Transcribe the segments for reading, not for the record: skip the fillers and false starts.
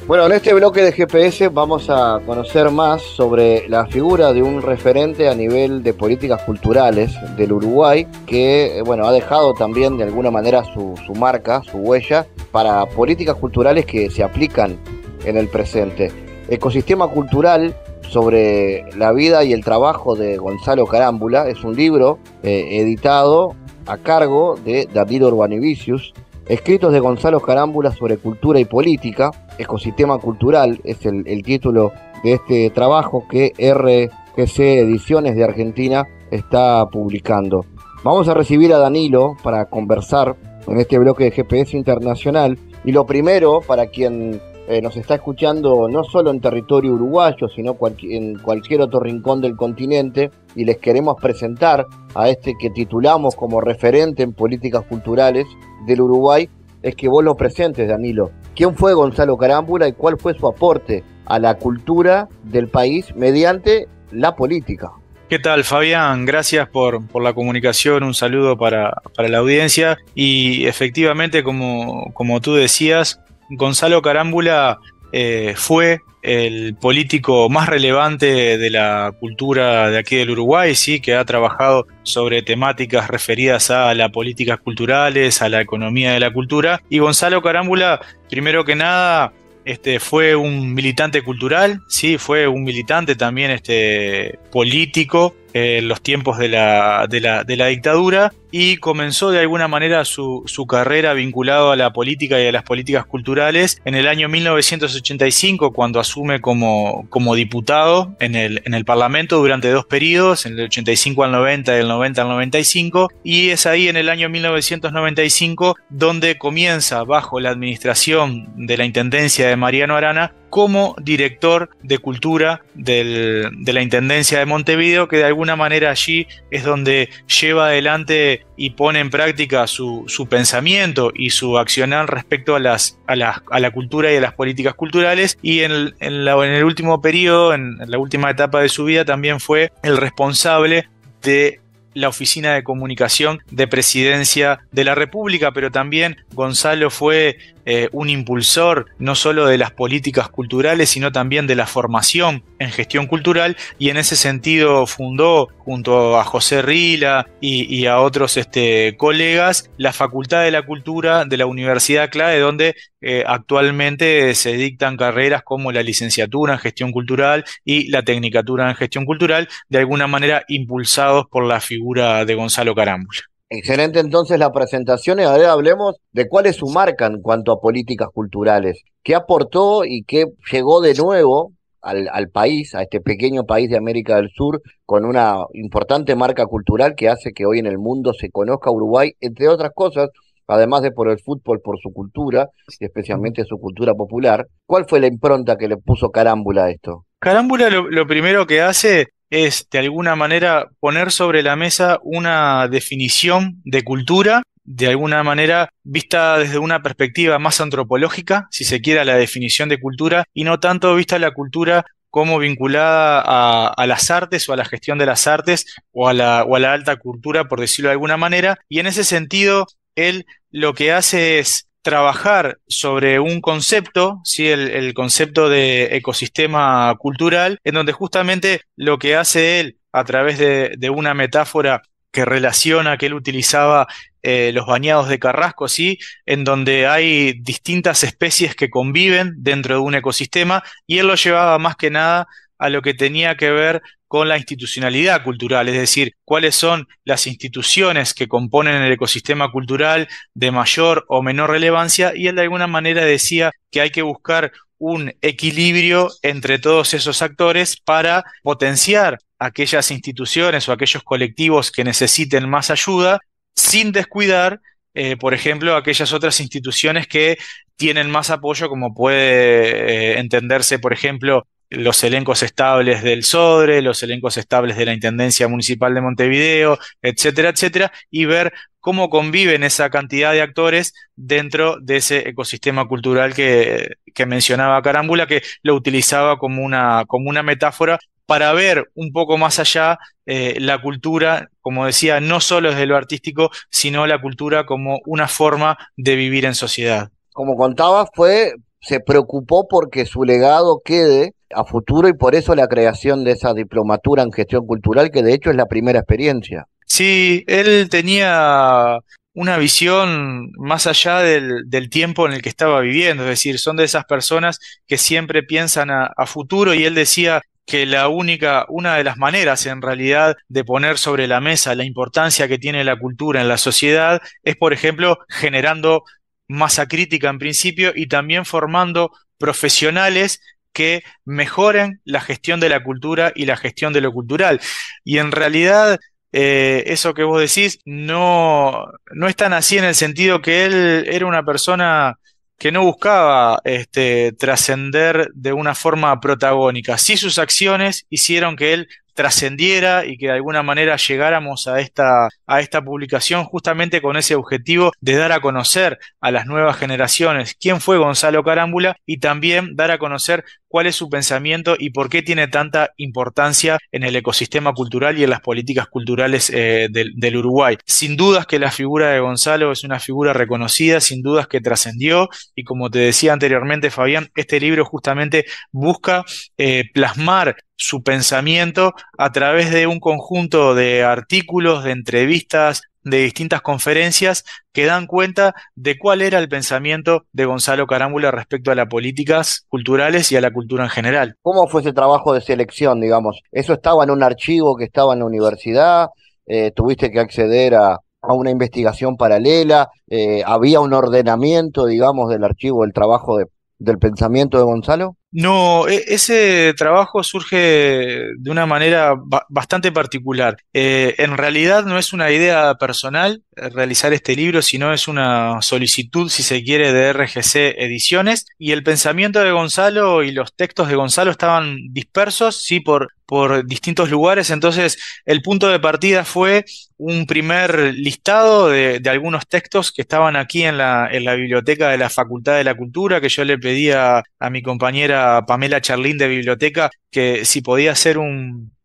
Bueno, en este bloque de GPS vamos a conocer más sobre la figura de un referente a nivel de políticas culturales del Uruguay que, bueno, ha dejado también de alguna manera su marca, su huella, para políticas culturales que se aplican en el presente. Ecosistema Cultural sobre la vida y el trabajo de Gonzalo Carámbula es un libro editado a cargo de David Urbanivicius. Escritos de Gonzalo Carámbula sobre cultura y política, Ecosistema Cultural es el título de este trabajo que RGC Ediciones de Argentina está publicando. Vamos a recibir a Danilo para conversar en este bloque de GPS Internacional, y lo primero, para quien nos está escuchando no solo en territorio uruguayo, sino en cualquier otro rincón del continente, y les queremos presentar a este que titulamos como referente en políticas culturales del Uruguay, es que vos lo presentes, Danilo. ¿Quién fue Gonzalo Carámbula y cuál fue su aporte a la cultura del país mediante la política? ¿Qué tal, Fabián? Gracias por la comunicación, un saludo para la audiencia. Y efectivamente, como tú decías, Gonzalo Carámbula fue el político más relevante de la cultura de aquí del Uruguay, sí, que ha trabajado sobre temáticas referidas a las políticas culturales, a la economía de la cultura. Y Gonzalo Carámbula, primero que nada, fue un militante cultural, sí, fue un militante también político en los tiempos de la dictadura, y comenzó de alguna manera su carrera vinculado a la política y a las políticas culturales en el año 1985, cuando asume como diputado en el Parlamento durante 2 periodos, en el 85 al 90 y del 90 al 95, y es ahí en el año 1995 donde comienza, bajo la administración de la Intendencia de Mariano Arana, como director de cultura de la Intendencia de Montevideo, que de alguna manera allí es donde lleva adelante y pone en práctica su pensamiento y su accionar respecto a la cultura y a las políticas culturales. Y en el último periodo, en la última etapa de su vida, también fue el responsable de la Oficina de Comunicación de Presidencia de la República, pero también Gonzalo fue un impulsor no solo de las políticas culturales, sino también de la formación en gestión cultural, y en ese sentido fundó, junto a José Rila y a otros colegas, la Facultad de la Cultura de la Universidad CLAE, donde actualmente se dictan carreras como la licenciatura en gestión cultural y la tecnicatura en gestión cultural, de alguna manera impulsados por la figura de Gonzalo Carámbula. Excelente entonces la presentación, y ahora hablemos de cuál es su marca en cuanto a políticas culturales. ¿Qué aportó y qué llegó de nuevo al país, a este pequeño país de América del Sur, con una importante marca cultural que hace que hoy en el mundo se conozca Uruguay, entre otras cosas, además de por el fútbol, por su cultura, y especialmente su cultura popular? ¿Cuál fue la impronta que le puso Carámbula a esto? Carámbula lo primero que hace es, de alguna manera, poner sobre la mesa una definición de cultura, de alguna manera vista desde una perspectiva más antropológica, si se quiere, a la definición de cultura, y no tanto vista la cultura como vinculada a las artes o a la gestión de las artes o a la alta cultura, por decirlo de alguna manera. Y en ese sentido, él lo que hace es trabajar sobre un concepto, ¿sí? El concepto de ecosistema cultural, en donde justamente lo que hace él, a través de una metáfora que relaciona, que él utilizaba, los bañados de Carrasco, ¿sí? En donde hay distintas especies que conviven dentro de un ecosistema, y él lo llevaba más que nada a lo que tenía que ver con la institucionalidad cultural, es decir, cuáles son las instituciones que componen el ecosistema cultural de mayor o menor relevancia, y él de alguna manera decía que hay que buscar un equilibrio entre todos esos actores para potenciar aquellas instituciones o aquellos colectivos que necesiten más ayuda, sin descuidar, por ejemplo, aquellas otras instituciones que tienen más apoyo, como puede entenderse, por ejemplo, los elencos estables del SODRE, los elencos estables de la Intendencia Municipal de Montevideo, etcétera, etcétera, y ver cómo conviven esa cantidad de actores dentro de ese ecosistema cultural que mencionaba Carámbula, que lo utilizaba como una metáfora para ver un poco más allá la cultura, como decía, no solo desde lo artístico, sino la cultura como una forma de vivir en sociedad. Como contaba, fue se preocupó porque su legado quede a futuro y por eso la creación de esa diplomatura en gestión cultural, que de hecho es la primera experiencia. Sí, él tenía una visión más allá del tiempo en el que estaba viviendo, es decir, son de esas personas que siempre piensan a futuro y él decía que una de las maneras en realidad de poner sobre la mesa la importancia que tiene la cultura en la sociedad es, por ejemplo, generando masa crítica en principio y también formando profesionales que mejoren la gestión de la cultura y la gestión de lo cultural. Y en realidad eso que vos decís no es tan así en el sentido que él era una persona que no buscaba trascender de una forma protagónica. Sí, sus acciones hicieron que él trascendiera y que de alguna manera llegáramos a esta publicación justamente con ese objetivo de dar a conocer a las nuevas generaciones quién fue Gonzalo Carámbula y también dar a conocer cuál es su pensamiento y por qué tiene tanta importancia en el ecosistema cultural y en las políticas culturales del Uruguay. Sin dudas que la figura de Gonzalo es una figura reconocida, sin dudas que trascendió y como te decía anteriormente, Fabián, este libro justamente busca plasmar su pensamiento a través de un conjunto de artículos, de entrevistas, de distintas conferencias que dan cuenta de cuál era el pensamiento de Gonzalo Carámbula respecto a las políticas culturales y a la cultura en general. ¿Cómo fue ese trabajo de selección, digamos? ¿Eso estaba en un archivo que estaba en la universidad? ¿Tuviste que acceder a una investigación paralela? ¿Había un ordenamiento, digamos, del archivo del trabajo del pensamiento de Gonzalo? No, ese trabajo surge de una manera bastante particular. En realidad no es una idea personal realizar este libro, sino es una solicitud, si se quiere, de RGC Ediciones. Y el pensamiento de Gonzalo y los textos de Gonzalo estaban dispersos, sí, por distintos lugares. Entonces, el punto de partida fue un primer listado de algunos textos que estaban aquí en la biblioteca de la Facultad de la Cultura, que yo le pedía a mi compañera Pamela Charlín de Biblioteca que si podía hacer un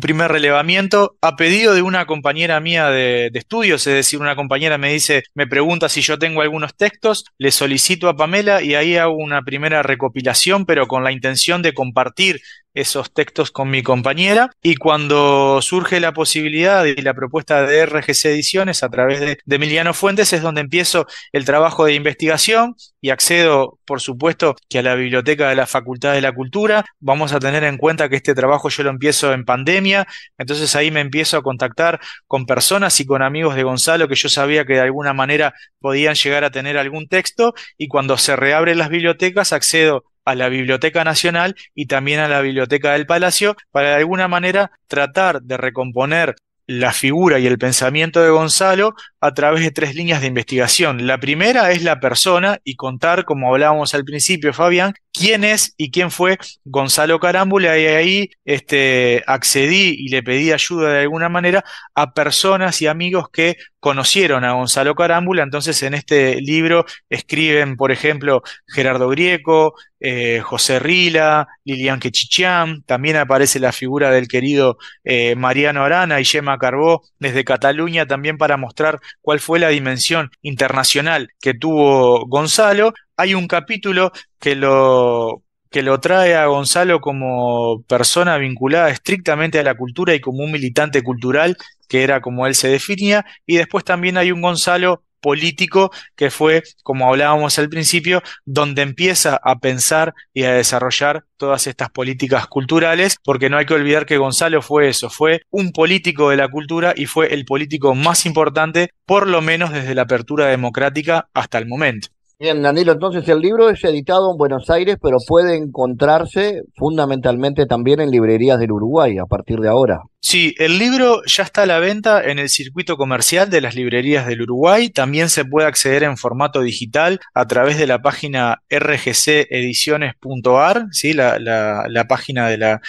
primer relevamiento a pedido de una compañera mía de estudios, es decir, una compañera me pregunta si yo tengo algunos textos, le solicito a Pamela y ahí hago una primera recopilación, pero con la intención de compartir esos textos con mi compañera y cuando surge la posibilidad y la propuesta de RGC Ediciones a través de Emiliano Fuentes es donde empiezo el trabajo de investigación y accedo, por supuesto, que a la biblioteca de la Facultad de la Cultura. Vamos a tener en cuenta que este trabajo yo lo empiezo en pandemia, entonces ahí me empiezo a contactar con personas y con amigos de Gonzalo que yo sabía que de alguna manera podían llegar a tener algún texto y cuando se reabren las bibliotecas accedo a la Biblioteca Nacional y también a la Biblioteca del Palacio para de alguna manera tratar de recomponer la figura y el pensamiento de Gonzalo a través de tres líneas de investigación. La primera es la persona y contar, como hablábamos al principio, Fabián, quién es y quién fue Gonzalo Carámbula y ahí accedí y le pedí ayuda de alguna manera a personas y amigos que conocieron a Gonzalo Carámbula. Entonces en este libro escriben, por ejemplo, Gerardo Grieco, José Rila, Lilian Quechichán, también aparece la figura del querido Mariano Arana y Gemma Carbó desde Cataluña también para mostrar cuál fue la dimensión internacional que tuvo Gonzalo. Hay un capítulo que lo trae a Gonzalo como persona vinculada estrictamente a la cultura y como un militante cultural, que era como él se definía, y después también hay un Gonzalo político que fue, como hablábamos al principio, donde empieza a pensar y a desarrollar todas estas políticas culturales, porque no hay que olvidar que Gonzalo fue eso, fue un político de la cultura y fue el político más importante, por lo menos desde la apertura democrática hasta el momento. Bien, Danilo, entonces el libro es editado en Buenos Aires, pero puede encontrarse fundamentalmente también en librerías del Uruguay a partir de ahora. Sí, el libro ya está a la venta en el circuito comercial de las librerías del Uruguay. También se puede acceder en formato digital a través de la página rgcediciones.ar, ¿sí? La página de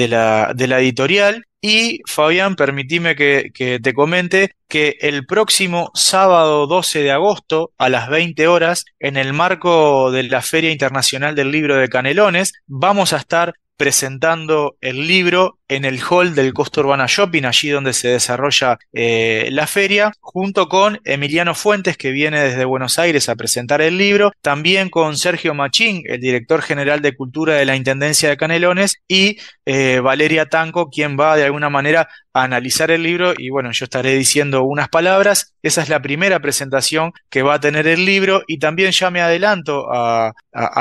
la editorial. Y Fabián, permitime que te comente que el próximo sábado 12 de agosto a las 20 horas, en el marco de la Feria Internacional del Libro de Canelones, vamos a estar presentando el libro en el hall del Costa Urbana Shopping, allí donde se desarrolla la feria, junto con Emiliano Fuentes, que viene desde Buenos Aires a presentar el libro, también con Sergio Machín, el director general de Cultura de la Intendencia de Canelones, y Valeria Tanco, quien va de alguna manera a analizar el libro, y bueno, yo estaré diciendo unas palabras. Esa es la primera presentación que va a tener el libro, y también ya me adelanto a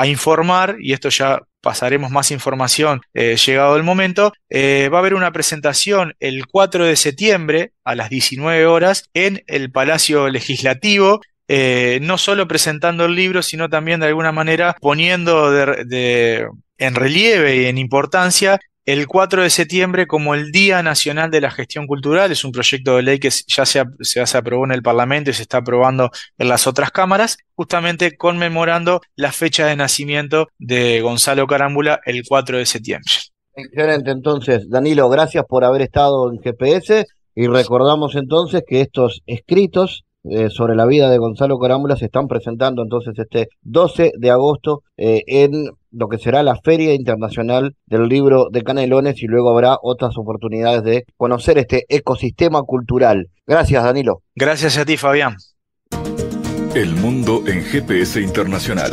informar, y esto ya pasaremos más información llegado el momento. Va a haber una presentación el 4 de septiembre a las 19 horas en el Palacio Legislativo, no solo presentando el libro, sino también de alguna manera poniendo en relieve y en importancia el 4 de septiembre como el Día Nacional de la Gestión Cultural. Es un proyecto de ley que ya se aprobó en el Parlamento y se está aprobando en las otras cámaras, justamente conmemorando la fecha de nacimiento de Gonzalo Carámbula, el 4 de septiembre. Excelente, entonces, Danilo, gracias por haber estado en GPS y recordamos entonces que estos escritos sobre la vida de Gonzalo Carámbula se están presentando entonces este 12 de agosto en lo que será la Feria Internacional del Libro de Canelones, y luego habrá otras oportunidades de conocer este ecosistema cultural. Gracias, Danilo. Gracias a ti, Fabián. El mundo en GPS Internacional.